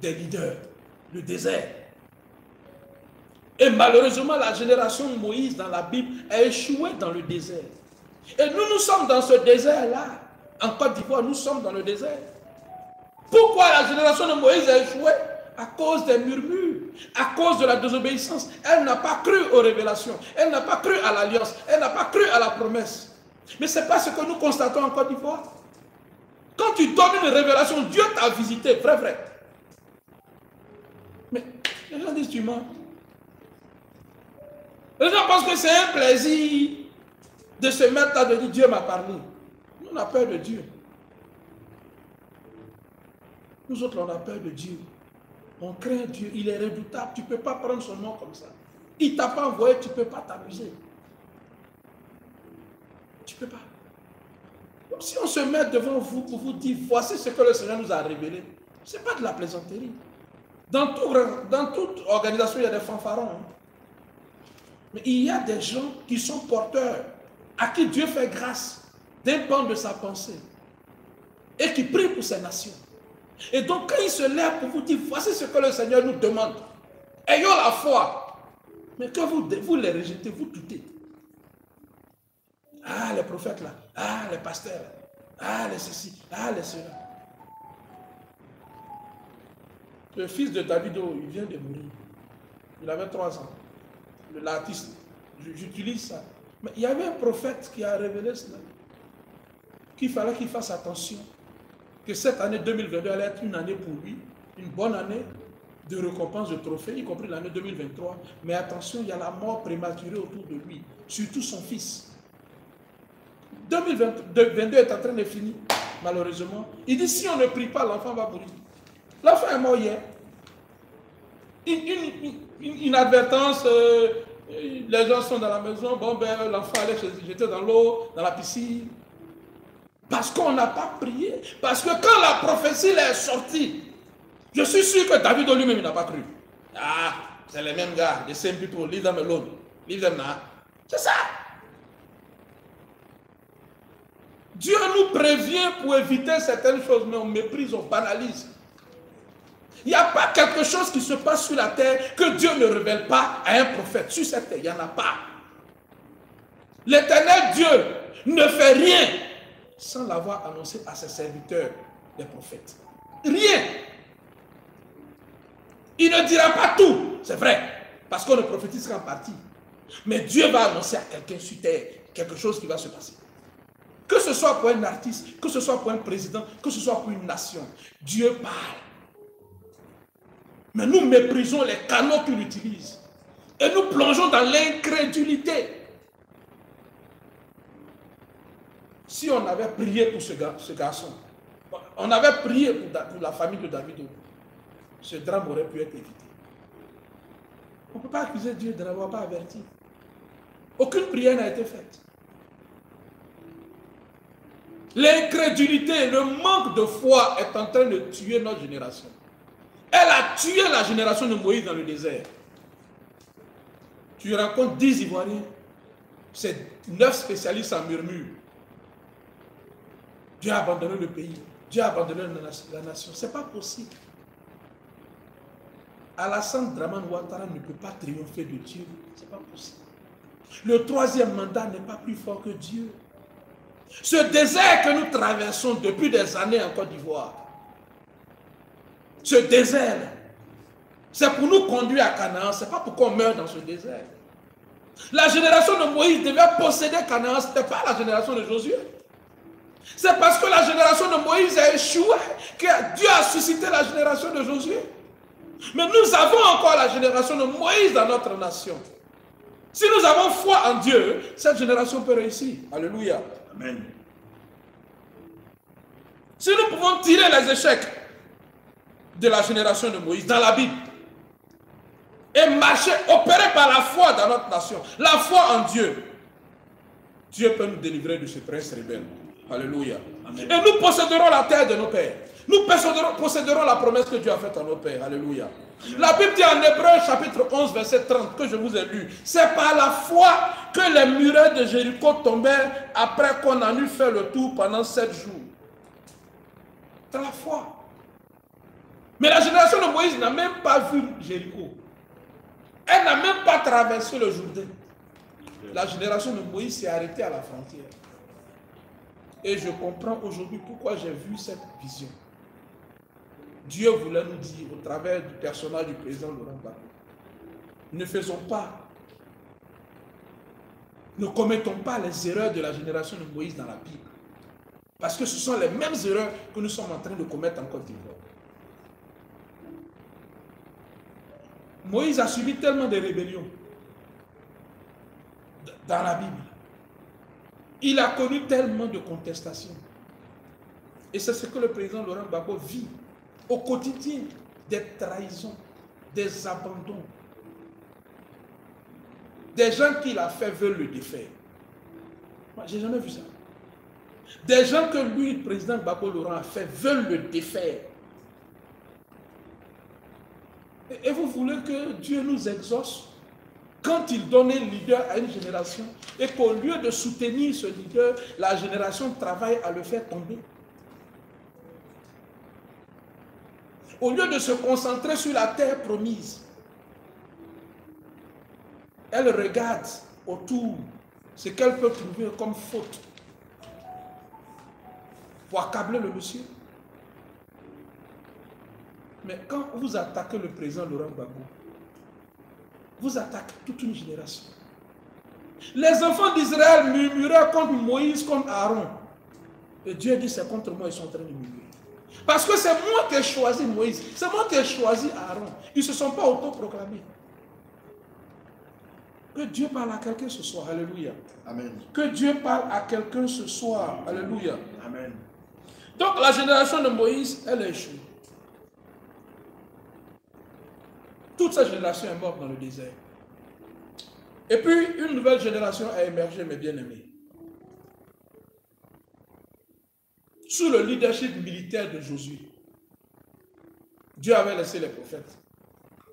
des leaders. Le désert. Et malheureusement, la génération de Moïse dans la Bible a échoué dans le désert. Et nous sommes dans ce désert-là. En Côte d'Ivoire, nous sommes dans le désert. Pourquoi la génération de Moïse a échoué? À cause des murmures, à cause de la désobéissance. Elle n'a pas cru aux révélations, elle n'a pas cru à l'alliance, elle n'a pas cru à la promesse. Mais ce n'est pas ce que nous constatons en Côte d'Ivoire. Quand tu donnes une révélation, Dieu t'a visité, vrai. Mais les gens disent tu mens. Les gens pensent que c'est un plaisir de se mettre là, de dire Dieu m'a parlé. Nous, on a peur de Dieu. Nous autres, on a peur de Dieu. On craint Dieu, il est redoutable. Tu ne peux pas prendre son nom comme ça. Il ne t'a pas envoyé, tu ne peux pas t'amuser. Tu ne peux pas. Donc, si on se met devant vous pour vous dire, voici ce que le Seigneur nous a révélé, ce n'est pas de la plaisanterie. Dans toute organisation, il y a des fanfarons. Hein. Mais il y a des gens qui sont porteurs, à qui Dieu fait grâce d'un pan de sa pensée et qui prient pour ces nations. Et donc, quand ils se lèvent pour vous dire, voici ce que le Seigneur nous demande, ayons la foi. Mais que vous les rejetez, vous doutez. Ah, les prophètes là, ah, les pasteurs, ah, les ceci, ah, les cela. Le fils de Davido, il vient de mourir. Il avait 3 ans. L'artiste, j'utilise ça. Mais il y avait un prophète qui a révélé cela. Qu'il fallait qu'il fasse attention. Que cette année 2022 allait être une année pour lui, une bonne année de récompense, de trophées, y compris l'année 2023. Mais attention, il y a la mort prématurée autour de lui, surtout son fils. 2022 est en train de finir, malheureusement. Il dit, si on ne prie pas, l'enfant va mourir. L'enfant est mort hier. Une inadvertance, les gens sont dans la maison, bon ben l'enfant allait se jeter dans l'eau, dans la piscine. Parce qu'on n'a pas prié. Parce que quand la prophétie est sortie, je suis sûr que David lui-même n'a pas cru. Ah, c'est les mêmes gars, the same people, leave them alone. Leave them now. C'est ça. Dieu nous prévient pour éviter certaines choses, mais on méprise, on banalise. Il n'y a pas quelque chose qui se passe sur la terre que Dieu ne révèle pas à un prophète. Sur cette terre, il n'y en a pas. L'Éternel Dieu ne fait rien sans l'avoir annoncé à ses serviteurs, les prophètes. Rien. Il ne dira pas tout, c'est vrai, parce qu'on ne prophétise qu'en partie. Mais Dieu va annoncer à quelqu'un sur terre quelque chose qui va se passer. Que ce soit pour un artiste, que ce soit pour un président, que ce soit pour une nation, Dieu parle. Mais nous méprisons les canaux qu'il utilise. Et nous plongeons dans l'incrédulité. Si on avait prié pour ce garçon, on avait prié pour la famille de David, ce drame aurait pu être évité. On ne peut pas accuser Dieu de n'avoir pas averti. Aucune prière n'a été faite. L'incrédulité, le manque de foi est en train de tuer notre génération. Elle a tué la génération de Moïse dans le désert. Tu rencontres 10 Ivoiriens, c'est 9 spécialistes en murmure. Dieu a abandonné le pays, Dieu a abandonné la nation. Ce n'est pas possible. Alassane Dramane Ouattara ne peut pas triompher de Dieu. Ce n'est pas possible. Le troisième mandat n'est pas plus fort que Dieu. Ce désert que nous traversons depuis des années en Côte d'Ivoire, ce désert, c'est pour nous conduire à Canaan, ce n'est pas pour qu'on meure dans ce désert. La génération de Moïse devait posséder Canaan, ce n'était pas la génération de Josué. C'est parce que la génération de Moïse a échoué que Dieu a suscité la génération de Josué. Mais nous avons encore la génération de Moïse dans notre nation. Si nous avons foi en Dieu, cette génération peut réussir. Alléluia. Amen. Si nous pouvons tirer les échecs de la génération de Moïse dans la Bible et marcher, opérer par la foi dans notre nation, la foi en Dieu, Dieu peut nous délivrer de ce prince rebelle. Alléluia. Amen. Et nous posséderons la terre de nos pères. Nous posséderons la promesse que Dieu a faite à nos pères. Alléluia. Amen. La Bible dit en Hébreux chapitre 11 verset 30 que je vous ai lu. C'est par la foi que les murailles de Jéricho tombèrent après qu'on en eut fait le tour pendant 7 jours. C'est la foi. Mais la génération de Moïse n'a même pas vu Jéricho. Elle n'a même pas traversé le Jourdain. La génération de Moïse s'est arrêtée à la frontière. Et je comprends aujourd'hui pourquoi j'ai vu cette vision. Dieu voulait nous dire au travers du personnage du président Laurent Gbagbo, ne faisons pas, ne commettons pas les erreurs de la génération de Moïse dans la Bible. Parce que ce sont les mêmes erreurs que nous sommes en train de commettre en Côte d'Ivoire. Moïse a subi tellement de rébellions dans la Bible. Il a connu tellement de contestations. Et c'est ce que le président Laurent Gbagbo vit au quotidien, des trahisons, des abandons. Des gens qu'il a fait veulent le défaire. Moi, je n'ai jamais vu ça. Des gens que lui, le président Gbagbo Laurent a fait veulent le défaire. Et vous voulez que Dieu nous exauce quand il donne un leader à une génération et qu'au lieu de soutenir ce leader, la génération travaille à le faire tomber. Au lieu de se concentrer sur la terre promise, elle regarde autour ce qu'elle peut trouver comme faute pour accabler le monsieur. Mais quand vous attaquez le président Laurent Gbagbo, vous attaquez toute une génération. Les enfants d'Israël murmuraient contre Moïse, contre Aaron. Et Dieu dit, c'est contre moi, ils sont en train de murmurer. Parce que c'est moi qui ai choisi Moïse, c'est moi qui ai choisi Aaron. Ils ne se sont pas autoproclamés. Que Dieu parle à quelqu'un ce soir, alléluia. Amen. Que Dieu parle à quelqu'un ce soir, alléluia. Amen. Donc la génération de Moïse, elle est échouée. Toute cette génération est morte dans le désert. Et puis, une nouvelle génération a émergé, mes bien-aimés. Sous le leadership militaire de Josué, Dieu avait laissé les prophètes.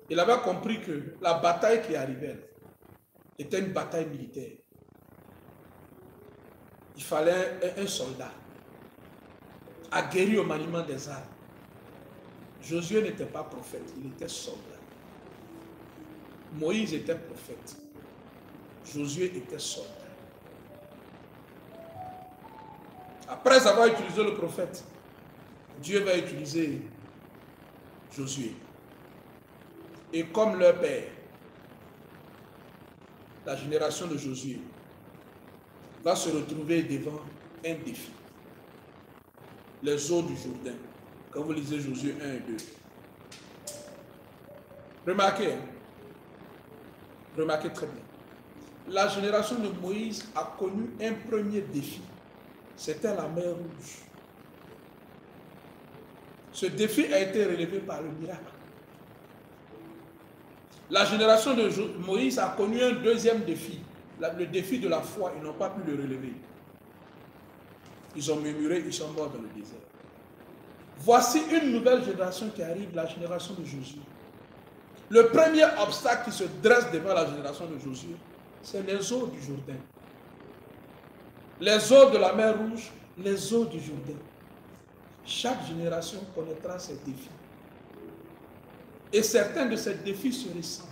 Il avait compris que la bataille qui arrivait était une bataille militaire. Il fallait un soldat aguerri au maniement des armes. Josué n'était pas prophète, il était soldat. Moïse était prophète. Josué était soldat. Après avoir utilisé le prophète, Dieu va utiliser Josué. Et comme leur père, la génération de Josué va se retrouver devant un défi. Les eaux du Jourdain. Quand vous lisez Josué 1 et 2. Remarquez, remarquez très bien. La génération de Moïse a connu un premier défi. C'était la mer Rouge. Ce défi a été relevé par le miracle. La génération de Moïse a connu un deuxième défi, le défi de la foi. Ils n'ont pas pu le relever. Ils ont murmuré, ils sont morts dans le désert. Voici une nouvelle génération qui arrive, la génération de Josué. Le premier obstacle qui se dresse devant la génération de Josué, c'est les eaux du Jourdain. Les eaux de la mer Rouge, les eaux du Jourdain. Chaque génération connaîtra ses défis. Et certains de ces défis se ressemblent.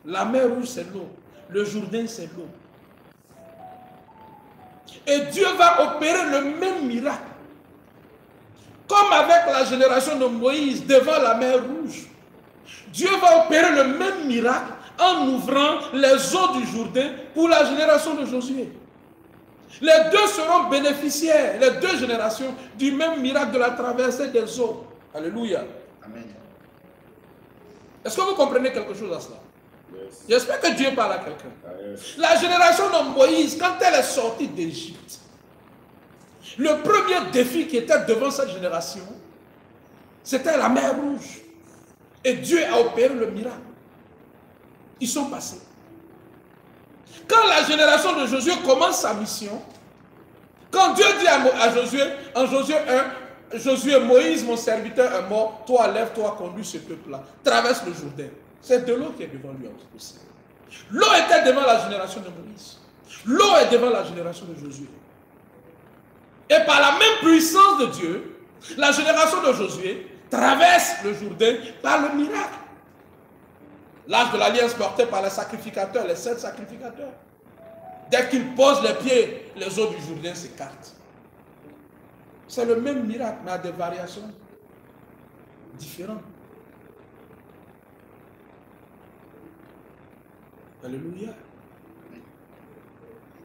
La mer Rouge, c'est l'eau. Le Jourdain, c'est l'eau. Et Dieu va opérer le même miracle. Comme avec la génération de Moïse devant la mer Rouge. Dieu va opérer le même miracle en ouvrant les eaux du Jourdain pour la génération de Josué. Les deux seront bénéficiaires, les deux générations, du même miracle de la traversée des eaux. Alléluia. Amen. Est-ce que vous comprenez quelque chose à cela? Yes. J'espère que Dieu parle à quelqu'un. Yes. La génération de Moïse, quand elle est sortie d'Égypte, le premier défi qui était devant cette génération, c'était la mer Rouge. Et Dieu a opéré le miracle. Ils sont passés. Quand la génération de Josué commence sa mission, quand Dieu dit à Josué, en Josué 1, Josué, Moïse, mon serviteur est mort, toi lève-toi, conduis ce peuple-là, traverse le Jourdain. C'est de l'eau qui est devant lui aussi. L'eau était devant la génération de Moïse. L'eau est devant la génération de Josué. Et par la même puissance de Dieu, la génération de Josué traverse le Jourdain par le miracle. L'arche de l'alliance portée par les sacrificateurs, les 7 sacrificateurs. Dès qu'ils posent les pieds, les eaux du Jourdain s'écartent. C'est le même miracle, mais à des variations différentes. Alléluia.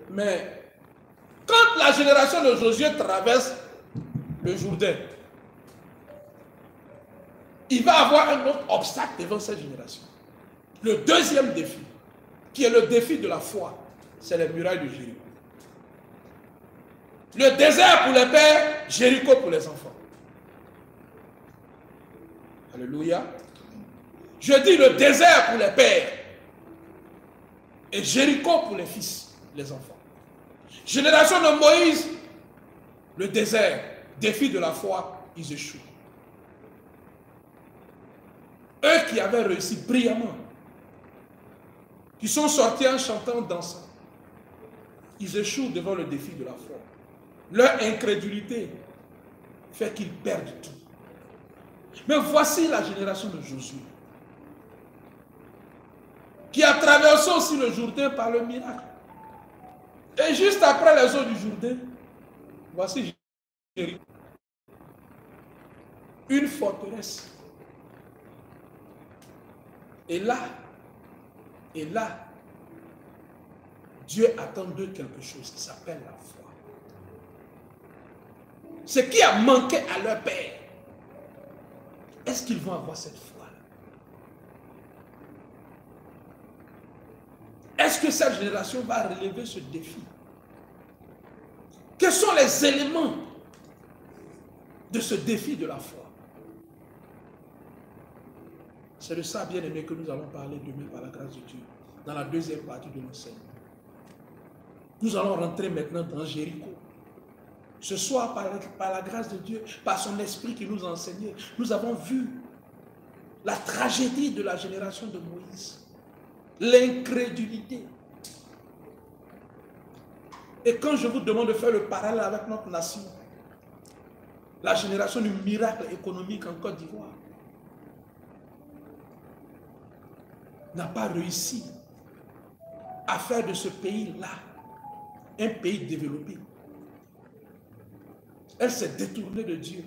Mais quand la génération de Josué traverse le Jourdain, il va avoir un autre obstacle devant cette génération. Le deuxième défi, qui est le défi de la foi, c'est les murailles de Jéricho. Le désert pour les pères, Jéricho pour les enfants. Alléluia. Je dis le désert pour les pères et Jéricho pour les fils, les enfants. Génération de Moïse, le désert, défi de la foi, ils échouent. Eux qui avaient réussi brillamment, qui sont sortis en chantant, dansant, ils échouent devant le défi de la foi. Leur incrédulité fait qu'ils perdent tout. Mais voici la génération de Josué, qui a traversé aussi le Jourdain par le miracle. Et juste après les eaux du Jourdain, voici Jéricho, une forteresse. Et là, Dieu attend d'eux quelque chose qui s'appelle la foi. Ce qui a manqué à leur père, est-ce qu'ils vont avoir cette foi-là? Est-ce que cette génération va relever ce défi? Quels sont les éléments de ce défi de la foi? C'est de ça, bien aimé, que nous allons parler demain par la grâce de Dieu, dans la deuxième partie de l'enseignement. Nous allons rentrer maintenant dans Jéricho. Ce soir, par la grâce de Dieu, par son esprit qui nous a enseigné, nous avons vu la tragédie de la génération de Moïse, l'incrédulité. Et quand je vous demande de faire le parallèle avec notre nation, la génération du miracle économique en Côte d'Ivoire n'a pas réussi à faire de ce pays-là un pays développé. Elle s'est détournée de Dieu.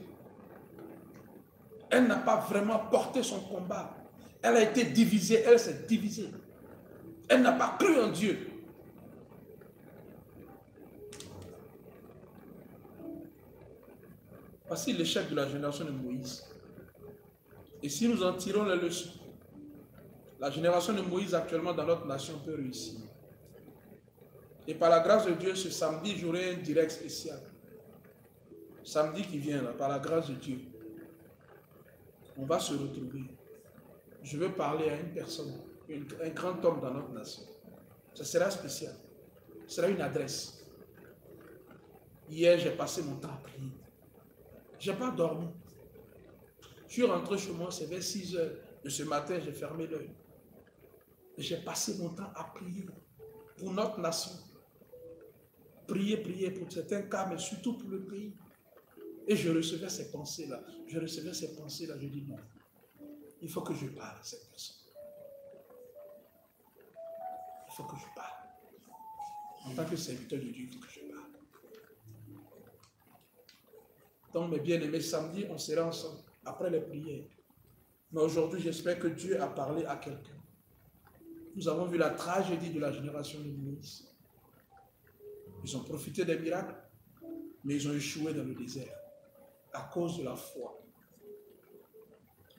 Elle n'a pas vraiment porté son combat. Elle a été divisée, elle s'est divisée. Elle n'a pas cru en Dieu. Voici l'échec de la génération de Moïse. Et si nous en tirons les leçons, la génération de Moïse actuellement dans notre nation peut réussir. Et par la grâce de Dieu, ce samedi, j'aurai un direct spécial Samedi qui vient, là, par la grâce de Dieu, on va se retrouver. Je veux parler à une personne, un grand homme dans notre nation. Ça sera spécial. Ce sera une adresse. Hier, j'ai passé mon temps à prier. Je n'ai pas dormi. Je suis rentré chez moi, c'est vers 6 heures de ce matin, j'ai fermé l'œil. J'ai passé mon temps à prier pour notre nation. Prier, prier pour certains cas, mais surtout pour le pays. Et je recevais ces pensées-là. Je dis non. Il faut que je parle à cette personne. Il faut que je parle. En tant que serviteur de Dieu, il faut que je parle. Donc, mes bien-aimés, samedi, on sera ensemble, après les prières. Mais aujourd'hui, j'espère que Dieu a parlé à quelqu'un. Nous avons vu la tragédie de la génération de Moïse. Ils ont profité des miracles, mais ils ont échoué dans le désert à cause de la foi.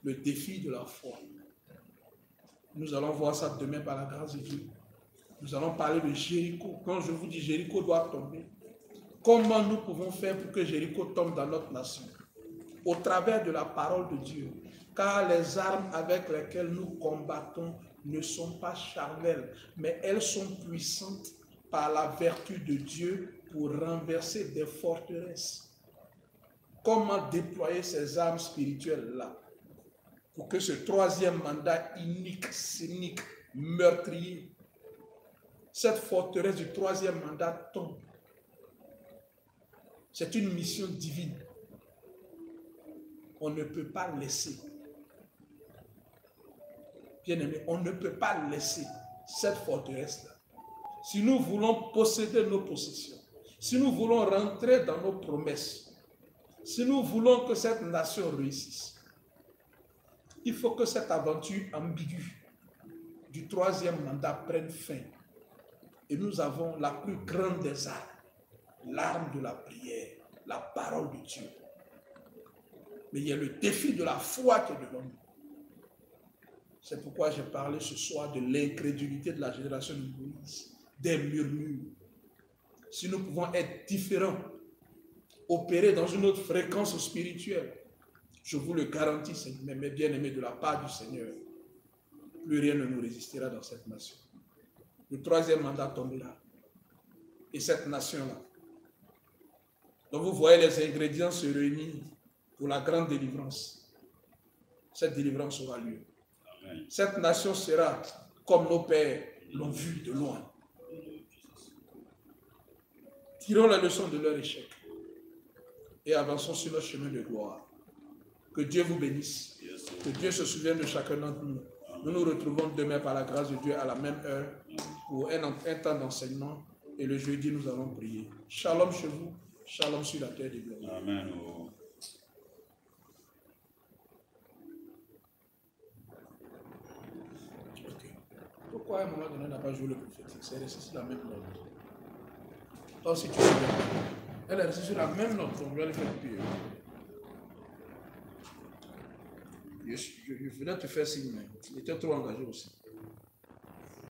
Le défi de la foi. Nous allons voir ça demain par la grâce de Dieu. Nous allons parler de Jéricho. Quand je vous dis Jéricho doit tomber, comment nous pouvons faire pour que Jéricho tombe dans notre nation? Au travers de la parole de Dieu. Car les armes avec lesquelles nous combattons ne sont pas charnelles, mais elles sont puissantes par la vertu de Dieu pour renverser des forteresses. Comment déployer ces armes spirituelles-là pour que ce troisième mandat inique, cynique, meurtrier, cette forteresse du troisième mandat tombe? C'est une mission divine. On ne peut pas laisser. Bien-aimés, on ne peut pas laisser cette forteresse-là. Si nous voulons posséder nos possessions, si nous voulons rentrer dans nos promesses, si nous voulons que cette nation réussisse, il faut que cette aventure ambiguë du troisième mandat prenne fin. Et nous avons la plus grande des armes, l'arme de la prière, la parole de Dieu. Mais il y a le défi de la foi qui est devant nous. C'est pourquoi j'ai parlé ce soir de l'incrédulité de la génération de Moïse, des murmures. Si nous pouvons être différents, opérer dans une autre fréquence spirituelle, je vous le garantis, mes bien-aimés, de la part du Seigneur, plus rien ne nous résistera dans cette nation. Le troisième mandat tombera. Et cette nation-là, donc vous voyez les ingrédients se réunir pour la grande délivrance. Cette délivrance aura lieu. Amen. Cette nation sera comme nos pères l'ont vu de loin. Tirons la leçon de leur échec et avançons sur notre chemin de gloire. Que Dieu vous bénisse. Que Dieu se souvienne de chacun d'entre nous. Nous nous retrouvons demain par la grâce de Dieu à la même heure pour un temps d'enseignement. Et le jeudi, nous allons prier. Shalom chez vous. Shalom sur la terre des gloires. Amen. Okay. Pourquoi à un moment donné, on n'a pas joué le prophétique? C'est resté sur la même note. Or, si tu veux, elle est restée sur la même note. On va le faire pire. Je venais te faire signe, mais il était trop engagé aussi.